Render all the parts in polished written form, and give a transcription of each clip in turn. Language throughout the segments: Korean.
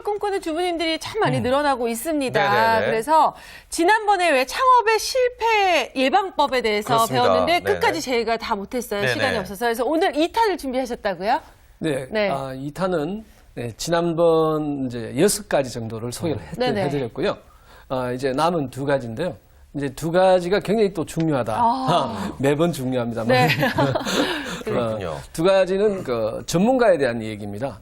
창업을 꿈꾸는 주부님들이 참 많이 늘어나고 있습니다. 네네네. 그래서 지난번에 왜 창업의 실패 예방법에 대해서 그렇습니다. 배웠는데 네네. 끝까지 저희가 다 못했어요. 네네. 시간이 없어서. 그래서 오늘 2탄을 준비하셨다고요? 네. 네. 2탄은 지난번 이제 6가지 정도를 소개를 네네. 해드렸고요. 이제 남은 2가지인데요. 이제 2가지가 굉장히 또 중요하다. 매번 중요합니다만. 네. 그렇군요. 2가지는 그 전문가에 대한 얘기입니다.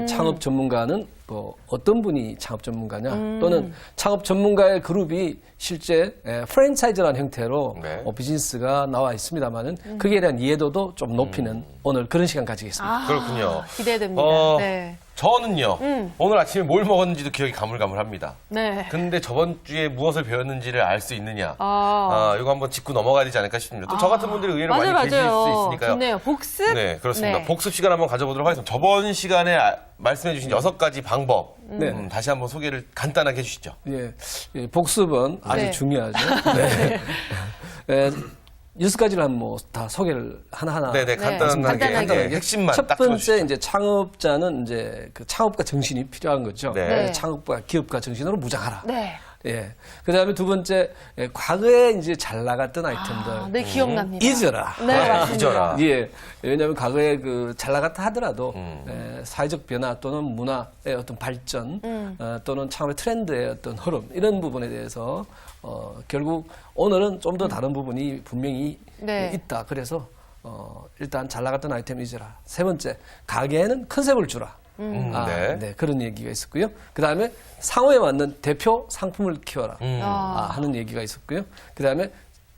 창업 전문가는 뭐 어떤 분이 창업 전문가냐, 또는 창업 전문가의 그룹이 실제 프랜차이즈라는 형태로 네. 비즈니스가 나와 있습니다만은 거기에 대한 이해도도 좀 높이는 오늘 그런 시간 가지겠습니다. 그렇군요. 기대됩니다. 네. 저는요, 오늘 아침에 뭘 먹었는지도 기억이 가물가물합니다. 네. 근데 저번 주에 무엇을 배웠는지를 알 수 있느냐. 아. 이거 한번 짚고 넘어가야 되지 않을까 싶습니다. 또 저 같은 분들이 의외로 맞아요, 많이 계실 맞아요. 수 있으니까요. 좋네요. 복습? 네, 그렇습니다. 네. 복습 시간 한번 가져보도록 하겠습니다. 저번 시간에 말씀해주신 6가지 방법. 네. 다시 한번 소개를 간단하게 해주시죠. 예, 복습은 아주 네. 중요하죠. 네. 6가지를 한번 다 소개를 하나하나. 네네, 간단하게. 간단하게 핵심만 첫 딱 번째 집어주시죠. 이제 창업자는 이제 그 창업가 정신이 필요한 거죠. 네. 창업가 기업가 정신으로 무장하라. 네. 예. 그다음에 두 번째, 과거에 이제 잘 나갔던 아이템들 아, 네, 기억납니다. 잊어라. 네, 맞습니다. 잊어라. 예. 왜냐하면 과거에 그 잘 나갔다 하더라도 사회적 변화 또는 문화의 어떤 발전 또는 창업의 트렌드의 어떤 흐름 이런 부분에 대해서 결국 오늘은 좀 더 다른 부분이 분명히 네. 있다. 그래서 일단 잘 나갔던 아이템 잊어라. 세 번째, 가게에는 컨셉을 주라. 네. 그런 얘기가 있었고요. 그 다음에 상호에 맞는 대표 상품을 키워라. 하는 얘기가 있었고요. 그 다음에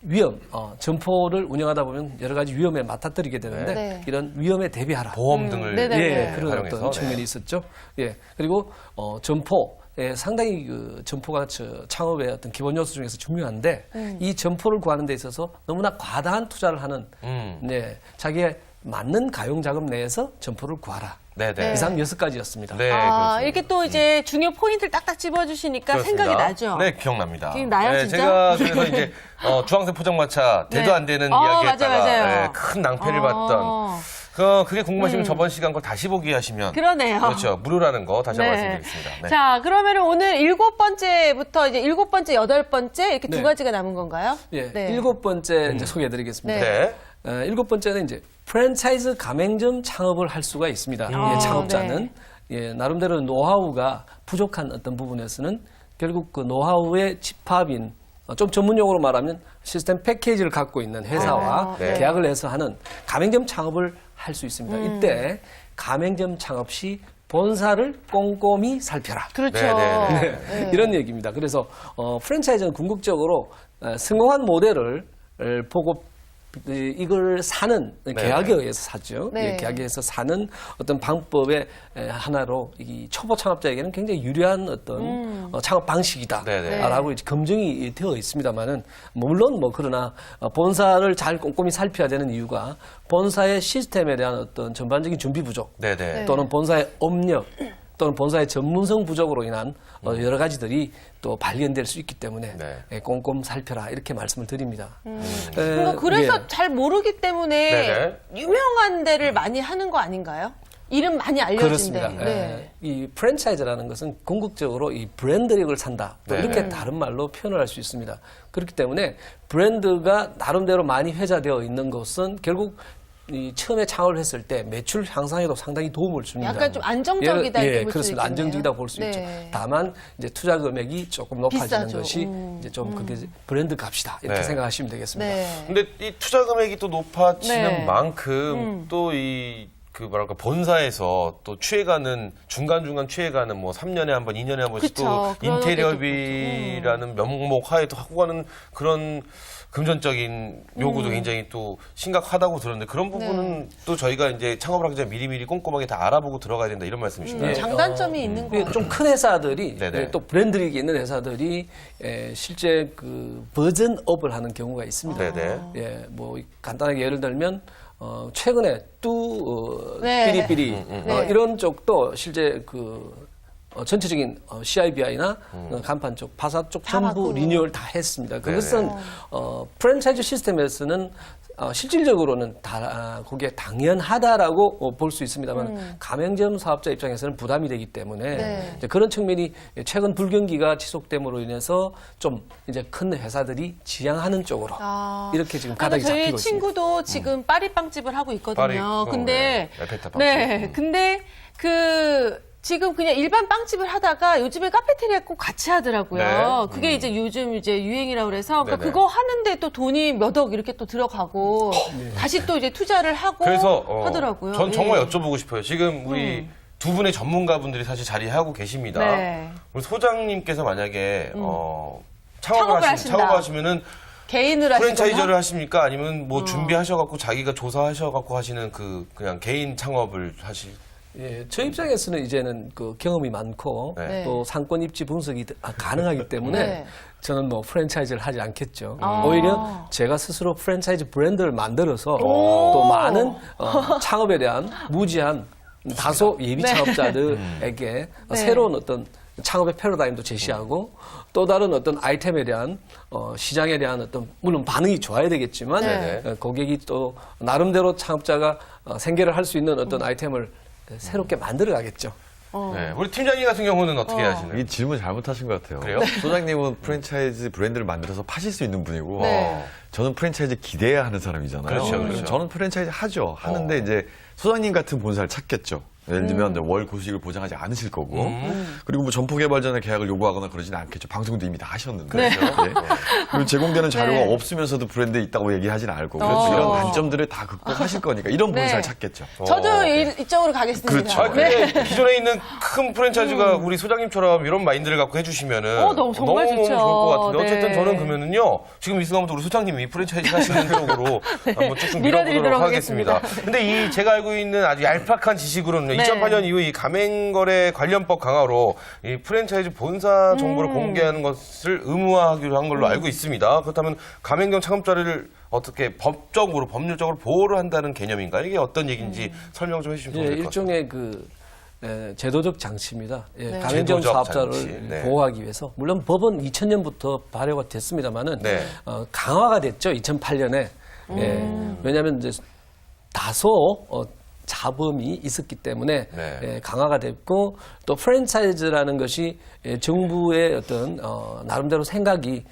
위험, 점포를 운영하다 보면 여러 가지 위험에 맞닥뜨리게 되는데 네. 이런 위험에 대비하라. 보험 등을 네네네. 그런 활용해서. 어떤 측면이 있었죠. 예. 그리고 점포. 상당히 그 점포가 창업의 어떤 기본 요소 중에서 중요한데 이 점포를 구하는 데 있어서 너무나 과다한 투자를 하는 자기의 맞는 가용 자금 내에서 점포를 구하라. 네네. 이상 6가지였습니다. 네, 아, 그렇습니다. 이렇게 또 이제 중요 포인트를 딱딱 집어주시니까 그렇습니다. 생각이 나죠? 네, 기억납니다. 기억나요, 진짜? 제가 그래서 이제 주황색 포장마차 대도 네. 안 되는 맞아요, 이야기했다가 맞아요. 큰 낭패를 봤던 그게 궁금하시면 저번 시간 거 다시 보기 하시면 그러네요. 그렇죠. 무료라는 거 다시 한번 말씀드리겠습니다. 네. 자, 그러면 오늘 7번째부터 이제 7번째, 8번째 이렇게 네. 2가지가 남은 건가요? 예, 네. 7번째 이제 소개해드리겠습니다. 네. 네. 7번째는 이제 프랜차이즈 가맹점 창업을 할 수가 있습니다. 예, 창업자는 나름대로 노하우가 부족한 어떤 부분에서는 결국 그 노하우의 집합인 좀 전문용어로 말하면 시스템 패키지를 갖고 있는 회사와 네. 계약을 해서 하는 가맹점 창업을 할 수 있습니다. 이때 가맹점 창업 시 본사를 꼼꼼히 살펴라. 그렇죠. 네. 네. 이런 얘기입니다. 그래서 프랜차이즈는 궁극적으로 성공한 모델을 보고 이걸 사는 계약에 의해서 사죠. 네. 예, 계약에 의해서 사는 어떤 방법의 하나로 이 초보 창업자에게는 굉장히 유리한 어떤 창업 방식이다라고 이제 검증이 되어 있습니다만은 물론 뭐 그러나 본사를 잘 꼼꼼히 살펴야 되는 이유가 본사의 시스템에 대한 어떤 전반적인 준비 부족 네네. 또는 본사의 업력 또는 본사의 전문성 부족으로 인한 여러 가지들이 또 발견될 수 있기 때문에 네. 꼼꼼 살펴라 이렇게 말씀을 드립니다. 그러니까 그래서 예. 잘 모르기 때문에 네네. 유명한 데를 많이 하는 거 아닌가요? 이름 많이 알려진 그렇습니다. 데. 네. 이 프랜차이즈라는 것은 궁극적으로 이 브랜드력을 산다. 또 네. 이렇게 다른 말로 표현을 할 수 있습니다. 그렇기 때문에 브랜드가 나름대로 많이 회자되어 있는 것은 결국 이 처음에 창업을 했을 때 매출 향상에도 상당히 도움을 줍니다. 약간 좀 안정적이다 이렇게 예, 볼 수 그렇습니다. 있겠네요. 안정적이다 볼 수 네. 있죠. 다만 이제 투자 금액이 조금 높아지는 비싸죠. 것이 이제 좀 그게 브랜드 값이다 이렇게 네. 생각하시면 되겠습니다. 네. 근데 이 투자 금액이 또 높아지는 네. 만큼 또 뭐랄까 본사에서 또 취해가는 중간중간 취해가는 뭐 3년에 한 번, 2년에 한 번씩 그쵸. 또 그런 인테리어비라는 명목 하에 또 하고 가는 그런 금전적인 요구도 굉장히 또 심각하다고 들었는데 그런 부분은 또 저희가 이제 창업을 하기 전에 미리미리 꼼꼼하게 다 알아보고 들어가야 된다 이런 말씀이신가요? 예. 장단점이 있는 거예요. 좀 큰 회사들이 네네. 또 브랜드력이 있는 회사들이 실제 그 버전업을 하는 경우가 있습니다. 네네. 예, 뭐 간단하게 예를 들면 최근에 네. 삐리삐리 이런 쪽도 실제 그 전체적인 CIBI나 간판 쪽, 바사 쪽 다 전부 바꾸고. 리뉴얼 다 했습니다. 그것은 프랜차이즈 시스템에서는 실질적으로는 그게 당연하다라고 볼 수 있습니다만 가맹점 사업자 입장에서는 부담이 되기 때문에 네. 이제 그런 측면이 최근 불경기가 지속됨으로 인해서 좀 이제 큰 회사들이 지향하는 쪽으로 이렇게 지금 가닥이 저희 잡히고 있습니다. 친구도 지금 파리빵집을 하고 있거든요. 근데 에펠탑 빵집. 네, 근데 지금 그냥 일반 빵집을 하다가 요즘에 카페테리아 꼭 같이 하더라고요. 네. 그게 이제 요즘 이제 유행이라고 그래서 그러니까 네네. 그거 하는데 또 돈이 몇 억 이렇게 또 들어가고 다시 또 이제 투자를 하고 그래서 하더라고요. 전 정말 예. 여쭤보고 싶어요. 지금 우리 두 분의 전문가분들이 사실 자리하고 계십니다. 네. 우리 소장님께서 만약에 창업을 하신다. 창업하시면은 개인을 프랜차이저를 하시거나 하십니까? 아니면 뭐 준비하셔갖고 자기가 조사하셔갖고 하시는 그냥 개인 창업을 하실? 예, 저 입장에서는 이제는 그 경험이 많고 네. 또 상권 입지 분석이 가능하기 때문에 네. 저는 뭐 프랜차이즈를 하지 않겠죠. 오히려 제가 스스로 프랜차이즈 브랜드를 만들어서 오. 또 많은 창업에 대한 무지한 다소 예비 창업자들에게 네. 새로운 어떤 창업의 패러다임도 제시하고 또 다른 어떤 아이템에 대한 시장에 대한 어떤 물론 반응이 좋아야 되겠지만 네. 고객이 또 나름대로 창업자가 생계를 할 수 있는 어떤 아이템을 새롭게 만들어 가겠죠. 네. 우리 팀장님 같은 경우는 어떻게 하시나요? 이 질문 잘못하신 것 같아요. 그래요? 소장님은 프랜차이즈 브랜드를 만들어서 파실 수 있는 분이고, 네. 저는 프랜차이즈 기대해야 하는 사람이잖아요. 그렇죠, 그렇죠. 저는 프랜차이즈 하죠. 하는데 이제 소장님 같은 본사를 찾겠죠. 예를 들면 월 고수익을 보장하지 않으실 거고, 그리고 뭐 점포 개발 전에 계약을 요구하거나 그러지는 않겠죠. 방송도 이미 다 하셨는데. 네. 그리고 제공되는 자료가 네. 없으면서 브랜드에 있다고 얘기하지는 않을 거고, 그렇죠. 이런 단점들을 다 극복하실 거니까 이런 네. 본사를 찾겠죠. 저도 이쪽으로 가겠습니다. 그렇죠. 아, 근데 기존에 있는 큰 프랜차이즈가 우리 소장님처럼 이런 마인드를 갖고 해주시면은 정말 좋죠. 좋을 것 같은데 어쨌든 네. 저는 그러면은요 지금 이 순간부터 우리 소장님이 프랜차이즈 하시는 쪽으로 한번 쭉쭉 밀어보도록 밀어드리도록 하겠습니다. 하겠습니다. 근데 제가 알고 있는 아주 얄팍한 지식으로는 네. 2008년 이후 이 가맹거래 관련법 강화로 이 프랜차이즈 본사 정보를 공개하는 것을 의무화하기로 한 걸로 알고 있습니다. 그렇다면 가맹점 창업자를 어떻게 법률적으로 보호를 한다는 개념인가요? 이게 어떤 얘기인지 설명 좀 해주시면 예, 좋을 것 같습니다. 일종의 제도적 장치입니다. 예, 네. 가맹점 제도적 사업자를 장치. 네. 보호하기 위해서 물론 법은 2000년부터 발효가 됐습니다만은 네. 강화가 됐죠. 2008년에 왜냐하면 이제 다소 잡음이 있었기 때문에 네. 강화가 됐고 또 프랜차이즈라는 것이 정부의 어떤 나름대로 생각이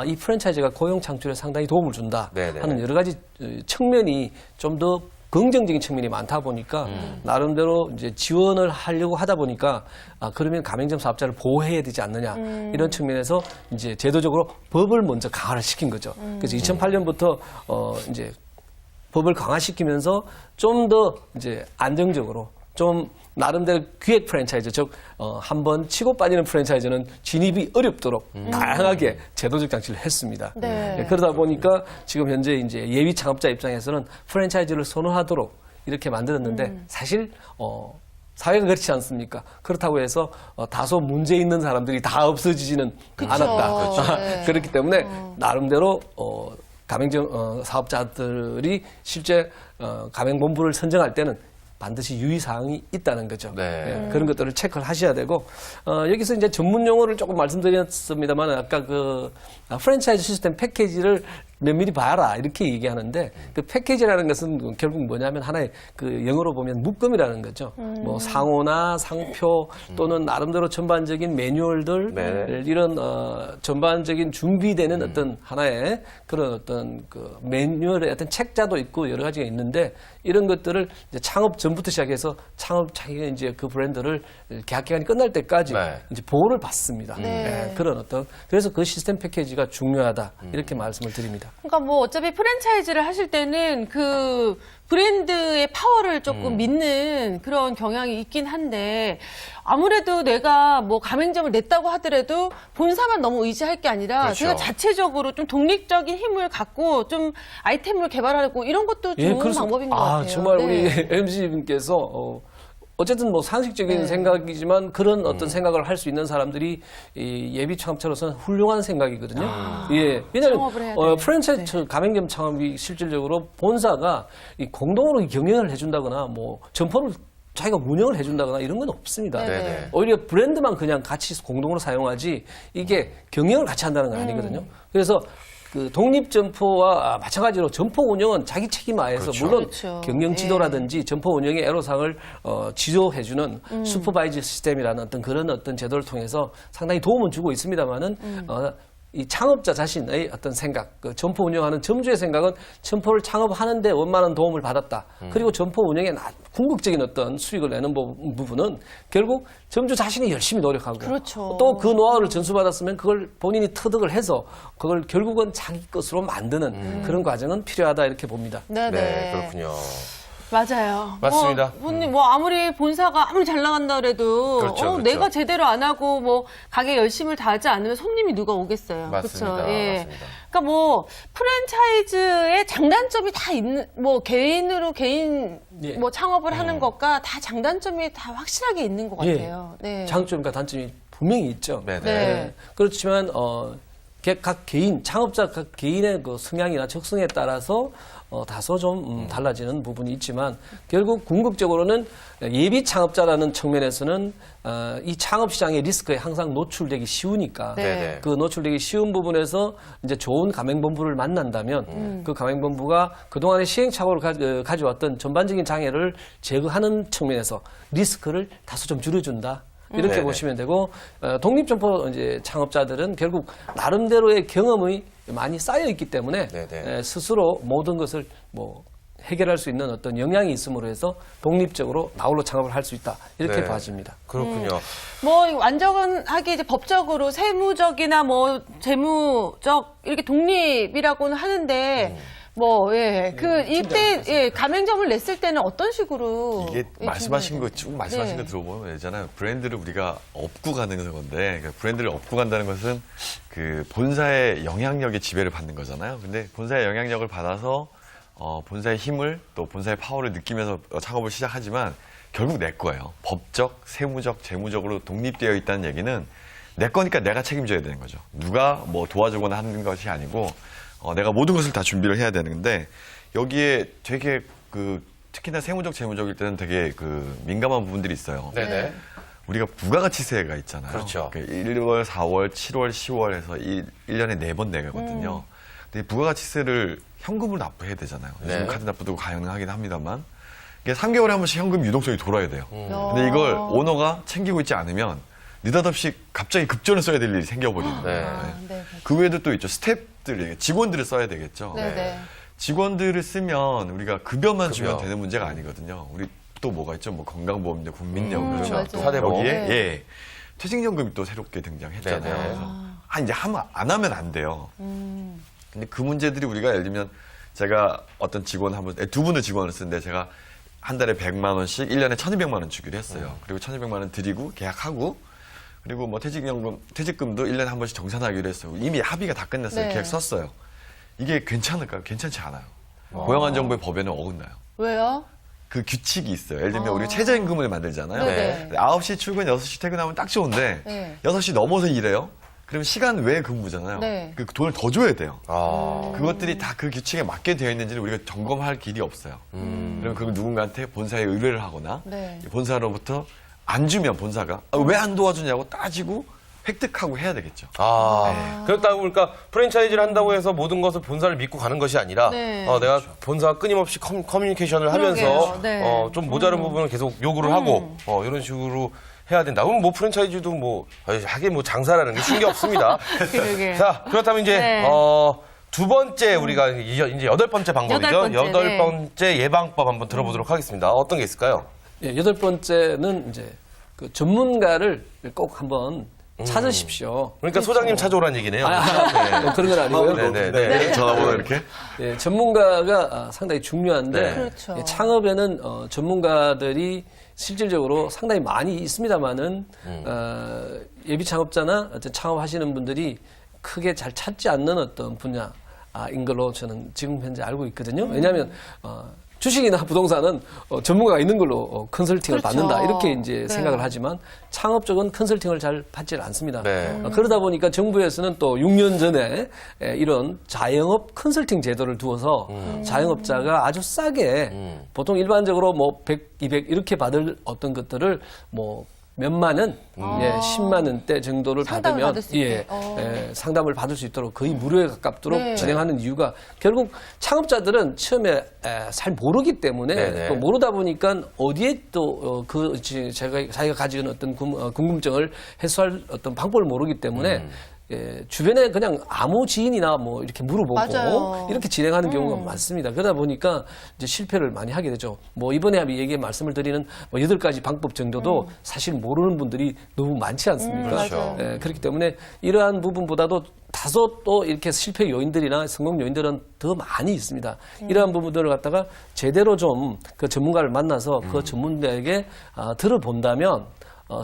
이 프랜차이즈가 고용 창출에 상당히 도움을 준다 네네. 하는 여러 가지 측면이 좀 더 긍정적인 측면이 많다 보니까 나름대로 이제 지원을 하려고 하다 보니까 그러면 가맹점 사업자를 보호해야 되지 않느냐 이런 측면에서 이제 제도적으로 법을 먼저 강화를 시킨 거죠. 그래서 2008년부터 이제 법을 강화시키면서 좀 더 이제 안정적으로 좀 나름대로 기획 프랜차이즈 즉 한번 치고 빠지는 프랜차이즈는 진입이 어렵도록 다양하게 제도적 장치를 했습니다. 네. 예, 그러다 보니까 지금 현재 이제 예비 창업자 입장에서는 프랜차이즈를 선호하도록 이렇게 만들었는데 사실 사회가 그렇지 않습니까? 그렇다고 해서 다소 문제 있는 사람들이 다 없어지지는 않았다. 그렇죠. 네. 그렇기 때문에 나름대로 가맹점 사업자들이 실제 가맹본부를 선정할 때는 반드시 유의사항이 있다는 거죠. 네. 예, 그런 것들을 체크를 하셔야 되고 여기서 이제 전문 용어를 조금 말씀드렸습니다만 아까 프랜차이즈 시스템 패키지를 면밀히 봐라 이렇게 얘기하는데 그 패키지라는 것은 결국 뭐냐면 하나의 그 영어로 보면 묶음이라는 거죠. 뭐 상호나 상표 또는 나름대로 전반적인 매뉴얼들 네. 이런 전반적인 준비되는 어떤 하나의 그런 어떤 그 매뉴얼의 어떤 책자도 있고 여러 가지가 있는데 이런 것들을 이제 창업 전부터 시작해서 창업 자기가 이제 그 브랜드를 계약 기간이 끝날 때까지 네. 이제 보호를 받습니다. 네. 예, 그런 어떤 그래서 그 시스템 패키지가 중요하다 이렇게 말씀을 드립니다. 그러니까 뭐 어차피 프랜차이즈를 하실 때는 그 브랜드의 파워를 조금 믿는 그런 경향이 있긴 한데 아무래도 내가 뭐 가맹점을 냈다고 하더라도 본사만 너무 의지할 게 아니라 그렇죠. 제가 자체적으로 좀 독립적인 힘을 갖고 좀 아이템을 개발하고 이런 것도 좋은 그래서- 방법인 것 같아요. 정말 우리 네. MC님께서 어쨌든 뭐 상식적인 네. 생각이지만 그런 어떤 생각을 할 수 있는 사람들이 이 예비 창업자로서는 훌륭한 생각이거든요. 예, 왜냐하면 창업을 해야 되네. 프랜차이즈 가맹점 창업이 실질적으로 본사가 이 공동으로 경영을 해준다거나 뭐 점포를 자기가 운영을 해준다거나 이런 건 없습니다. 네네. 오히려 브랜드만 그냥 같이 공동으로 사용하지 이게 경영을 같이 한다는 건 아니거든요. 그래서 그 독립점포와 마찬가지로 점포 운영은 자기 책임하에서 그렇죠. 물론 그렇죠. 경영 지도라든지 점포 운영의 애로사항을 지도해주는 슈퍼바이저 시스템이라는 어떤 그런 어떤 제도를 통해서 상당히 도움은 주고 있습니다만은 이 창업자 자신의 어떤 생각, 그 점포 운영하는 점주의 생각은 점포를 창업하는데 원만한 도움을 받았다. 그리고 점포 운영에 궁극적인 어떤 수익을 내는 부분은 결국 점주 자신이 열심히 노력하고 그렇죠. 또 그 노하우를 전수받았으면 그걸 본인이 터득을 해서 그걸 결국은 자기 것으로 만드는 그런 과정은 필요하다 이렇게 봅니다. 네네. 네, 그렇군요. 맞아요. 맞습니다. 뭐 아무리 본사가 아무리 잘 나간다 그래도 그렇죠, 그렇죠. 내가 제대로 안 하고 뭐 가게 열심을 다하지 않으면 손님이 누가 오겠어요. 맞습니다. 그렇죠. 예. 맞습니다. 그러니까 뭐 프랜차이즈의 장단점이 다 있는 뭐 개인 예. 뭐 창업을 하는 것과 다 장단점이 다 확실하게 있는 것 같아요. 네. 장점과 단점이 분명히 있죠. 네네. 네. 그렇지만 각 개인 창업자 각 개인의 그 성향이나 적성에 따라서 다소 좀 달라지는 부분이 있지만 결국 궁극적으로는 예비 창업자라는 측면에서는 이 창업 시장의 리스크에 항상 노출되기 쉬우니까 네. 네네. 그 노출되기 쉬운 부분에서 이제 좋은 가맹본부를 만난다면 그 가맹본부가 그동안의 시행착오를 가져왔던 전반적인 장애를 제거하는 측면에서 리스크를 다소 좀 줄여준다. 이렇게 네네. 보시면 되고 독립점포 이제 창업자들은 결국 나름대로의 경험이 많이 쌓여 있기 때문에 네네. 스스로 모든 것을 뭐 해결할 수 있는 어떤 역량이 있음으로 해서 독립적으로 나홀로 창업을 할 수 있다 이렇게 네. 봐집니다. 그렇군요. 뭐 완전하게 이제 법적으로 세무적이나 뭐 재무적 이렇게 독립이라고는 하는데 뭐 이때 가맹점을 냈을 때는 어떤 식으로 이게 말씀하신 거 준비해야 쭉 말씀하신 네. 거 들어보면 알잖아요. 브랜드를 우리가 업고 가는 건데 그러니까 브랜드를 업고 간다는 것은 그 본사의 영향력의 지배를 받는 거잖아요. 근데 본사의 영향력을 받아서 본사의 힘을 또 본사의 파워를 느끼면서 창업을 시작하지만 결국 내 거예요. 법적, 세무적, 재무적으로 독립되어 있다는 얘기는 내 거니까 내가 책임져야 되는 거죠. 누가 뭐 도와주거나 하는 것이 아니고 내가 모든 것을 다 준비를 해야 되는데 여기에 되게 특히나 세무적, 재무적일 때는 되게 민감한 부분들이 있어요. 네네. 우리가 부가가치세가 있잖아요. 그렇죠. 1월, 4월, 7월, 10월 해서 1년에 4번 내거든요. 근데 부가가치세를 현금으로 납부해야 되잖아요. 요즘 네. 카드 납부도 가능하긴 합니다만 이게 3개월에 한 번씩 현금 유동성이 돌아야 돼요. 근데 어. 이걸 오너가 챙기고 있지 않으면 느닷없이 갑자기 급전을 써야 될 일이 생겨버리는 거예요. 네. 네. 그 외에도 또 있죠. 스태프들, 직원들을 써야 되겠죠. 네. 직원들을 쓰면 우리가 급여만 급여. 주면 되는 문제가 아니거든요. 우리 또 뭐가 있죠? 뭐 건강보험료, 국민연금, 그렇죠. 맞아요. 또 사대보험. 여기에 네. 퇴직연금이 또 새롭게 등장했잖아요. 네네. 그래서 이제 안 하면 안 돼요. 근데 그 문제들이 우리가 예를 들면 제가 어떤 직원 두 분의 직원을 쓰는데 제가 한 달에 100만 원씩 1년에 1,200만 원 주기로 했어요. 그리고 1,200만 원 드리고 계약하고 그리고 뭐 퇴직금도 1년에 한 번씩 정산하기로 했어요. 이미 합의가 다 끝났어요. 네. 계약 썼어요. 이게 괜찮을까요? 괜찮지 않아요. 고용안정부의 법에는 어긋나요. 왜요? 그 규칙이 있어요. 예를 들면 우리 최저임금을 만들잖아요. 네네. 9시 출근, 6시 퇴근하면 딱 좋은데 네. 6시 넘어서 일해요? 그럼 시간 외 근무잖아요. 네. 그 돈을 더 줘야 돼요. 아. 그것들이 다 그 규칙에 맞게 되어 있는지는 우리가 점검할 길이 없어요. 그럼 그걸 누군가한테 본사에 의뢰를 하거나 네. 본사로부터 안 주면 본사가 왜 안 도와주냐고 따지고 획득하고 해야 되겠죠. 그렇다 보니까 프랜차이즈를 한다고 해서 모든 것을 본사를 믿고 가는 것이 아니라 네. 내가 본사와 끊임없이 커뮤니케이션을 하면서 그러게요. 네. 좀 모자른 부분을 계속 요구를 하고 이런 식으로 해야 된다. 그럼 뭐 프랜차이즈도 하긴 뭐 장사라는 게 쉬운 게 없습니다. 그러게. 자, 그렇다면 이제 네. 두 번째 우리가 이제 8번째 방법이죠. 여덟 번째, 예방법 한번 들어보도록 하겠습니다. 어떤 게 있을까요? 여덟 번째는 이제 그 전문가를 꼭 한번 찾으십시오. 그러니까 소장님 찾아오라는 얘기네요. 그런 건 아니고요. 네네. 전화번호 이렇게? 전문가가 상당히 중요한데 네. 그렇죠. 창업에는 전문가들이 실질적으로 상당히 많이 있습니다만은 예비 창업자나 어떤 창업하시는 분들이 크게 잘 찾지 않는 어떤 분야인 걸로 저는 지금 현재 알고 있거든요. 왜냐하면 주식이나 부동산은 전문가가 있는 걸로 컨설팅을 그렇죠. 받는다 이렇게 이제 네. 생각을 하지만 창업 쪽은 컨설팅을 잘 받지 않습니다. 네. 그러다 보니까 정부에서는 또 6년 전에 이런 자영업 컨설팅 제도를 두어서 자영업자가 아주 싸게 보통 일반적으로 뭐 100, 200 이렇게 받을 어떤 것들을 뭐 몇만 원, 10만 원대 정도를 상담을 받으면 받을 수 있게. 상담을 받을 수 있도록 거의 무료에 가깝도록 네. 진행하는 이유가 결국 창업자들은 처음에 잘 모르기 때문에 네네. 또 모르다 보니까 어디에 또 자기가 가지고 있는 어떤 궁금증을 해소할 어떤 방법을 모르기 때문에 주변에 그냥 아무 지인이나 뭐 이렇게 물어보고 맞아요. 이렇게 진행하는 경우가 많습니다. 그러다 보니까 이제 실패를 많이 하게 되죠. 뭐 이번에 얘기 말씀을 드리는 뭐 8가지 방법 정도도 사실 모르는 분들이 너무 많지 않습니까? 그렇죠. 그렇기 때문에 이러한 부분보다도 다소 또 이렇게 실패 요인들이나 성공 요인들은 더 많이 있습니다. 이러한 부분들을 갖다가 제대로 좀 그 전문가를 만나서 그 전문가에게 들어본다면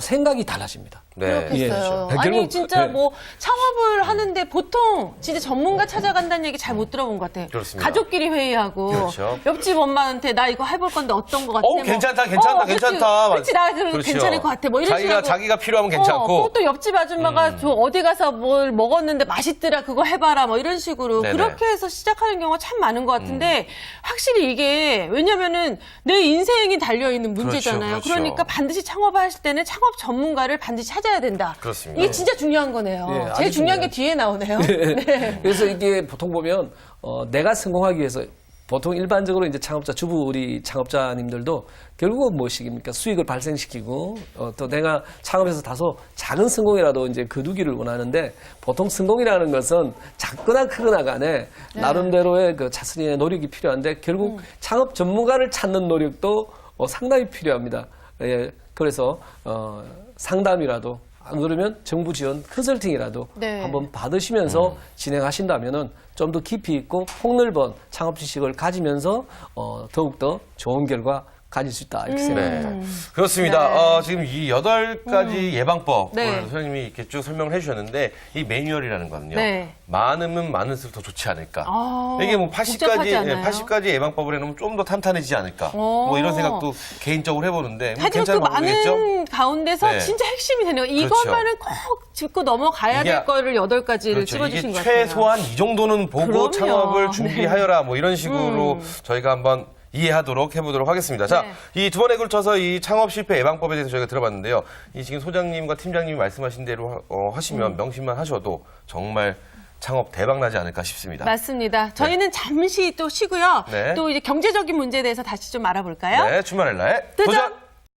생각이 달라집니다. 네. 그렇겠어요. 예. 아니 결국, 진짜 네. 뭐 창업을 하는데 보통 진짜 전문가 찾아간다는 얘기 잘 못 들어본 것 같아요. 그렇습니다. 가족끼리 회의하고 그렇죠. 옆집 엄마한테 나 이거 해볼 건데 어떤 것 같아? 괜찮다. 그렇지 나 그럼 그렇죠. 괜찮을 것 같아. 뭐 이런 식으로 자기가 필요하면 괜찮고. 또 옆집 아줌마가 저 어디 가서 뭘 먹었는데 맛있더라 그거 해봐라 뭐 이런 식으로 네네. 그렇게 해서 시작하는 경우가 참 많은 것 같은데 확실히 이게 왜냐면은 내 인생이 달려 있는 문제잖아요. 그렇죠. 그러니까 반드시 창업을 하실 때는 창업 전문가를 반드시 찾아야 된다. 그렇습니다. 이게 진짜 중요한 거네요. 네, 아주 제일 중요한 게 중요하죠. 뒤에 나오네요. 네. 그래서 이게 보통 보면 내가 성공하기 위해서 보통 일반적으로 이제 우리 창업자님들도 결국은 무엇이겠습니까? 수익을 발생시키고 또 내가 창업해서 다소 작은 성공이라도 이제 거두기를 원하는데 보통 성공이라는 것은 작거나 크거나 간에 나름대로의 그 자신의 노력이 필요한데 결국 창업 전문가를 찾는 노력도 상당히 필요합니다. 예, 그래서 상담이라도 안 그러면 정부 지원 컨설팅이라도 네. 한번 받으시면서 진행하신다면은 좀 더 깊이 있고 폭넓은 창업 지식을 가지면서 더욱더 좋은 결과 가질 수 있다 이렇게 생각합니다. 네. 그렇습니다. 네. 지금 이 8가지 예방법을 네. 선생님이 이렇게 쭉 설명을 해주셨는데 이 매뉴얼이라는 거는요. 네. 많으면 많을수록 더 좋지 않을까. 아, 이게 뭐 복잡하지 않아요? 80가지 예방법을 해놓으면 좀 더 탄탄해지지 않을까. 뭐 이런 생각도 개인적으로 해보는데. 뭐 하지만 그 괜찮은 방법이겠죠? 많은 가운데서 네. 진짜 핵심이 되는 거예요. 그렇죠. 이것만은 꼭 짚고 넘어가야 이게 될 거를 8가지를 그렇죠. 집어주신 이게 것 같아요. 최소한 이 정도는 보고 그럼요. 창업을 준비하여라 뭐 이런 식으로 저희가 한번 이해하도록 해보도록 하겠습니다. 자, 네. 이 두 번에 걸쳐서 이 창업 실패 예방법에 대해서 저희가 들어봤는데요. 이 지금 소장님과 팀장님이 말씀하신 대로 하시면 명심만 하셔도 정말 창업 대박 나지 않을까 싶습니다. 맞습니다. 저희는 잠시 또 쉬고요. 네. 또 이제 경제적인 문제에 대해서 다시 좀 알아볼까요? 네, 주말의 날 도전! 도전!